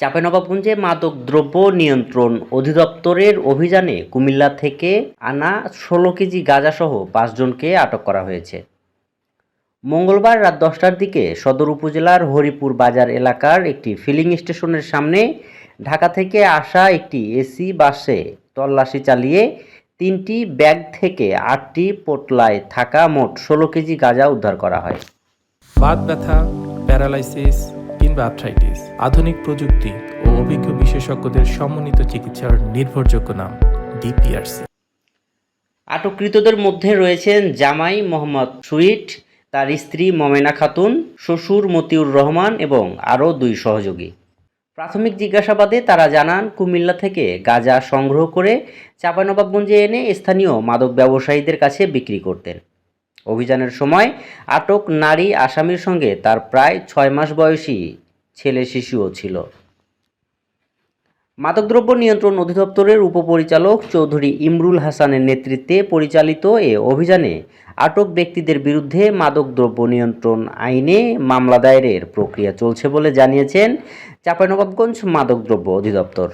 চাঁপাইনবাবগঞ্জে মাদকদ্রব্য নিয়ন্ত্রণ অধিদপ্তরের অভিযানে কুমিল্লা থেকে আনা ১৬ কেজি গাঁজাসহ ৫ জনকে আটক করা হয়েছে। মঙ্গলবার রাত ১০টার দিকে সদর উপজেলার হরিপুর বাজার এলাকার একটি ফিলিং স্টেশনের সামনে ঢাকা থেকে আসা একটি এসি বাসে তল্লাশি চালিয়ে ৩টি ব্যাগ থেকে ৮টি পোটলায় থাকা মোট ১৬ কেজি গাঁজা উদ্ধার করা হয়। বাত ব্যথা, প্যারালাইসিস কিংবা আর্থ্রাইটিস, আধুনিক প্রযুক্তি ও অভিজ্ঞ বিশেষজ্ঞদের সমন্বিত চিকিৎসার নির্ভরযোগ্য নাম ডিপিআরসি। আটককৃতদের মধ্যে রয়েছেন জামাই মোহাম্মদ সুইট, তার স্ত্রী মমেনা খাতুন, শ্বশুর মতিউর রহমান এবং আরও ২ সহযোগী। প্রাথমিক জিজ্ঞাসাবাদে তারা জানান, কুমিল্লা থেকে গাঁজা সংগ্রহ করে চাঁপাইনবাবগঞ্জে এনে স্থানীয় মাদক ব্যবসায়ীদের কাছে বিক্রি করতেন। অভিযানের সময় আটক নারী আসামির সঙ্গে তার প্রায় ৬ মাস বয়সী ছেলে শিশুও ছিল। মাদকদ্রব্য নিয়ন্ত্রণ অধিদপ্তরের উপপরিচালক চৌধুরী ইমরুল হাসানের নেতৃত্বে পরিচালিত এ অভিযানে আটক ব্যক্তিদের বিরুদ্ধে মাদকদ্রব্য নিয়ন্ত্রণ আইনে মামলা দায়েরের প্রক্রিয়া চলছে বলে জানিয়েছেন চাঁপাইনবাবগঞ্জ মাদকদ্রব্য অধিদপ্তর।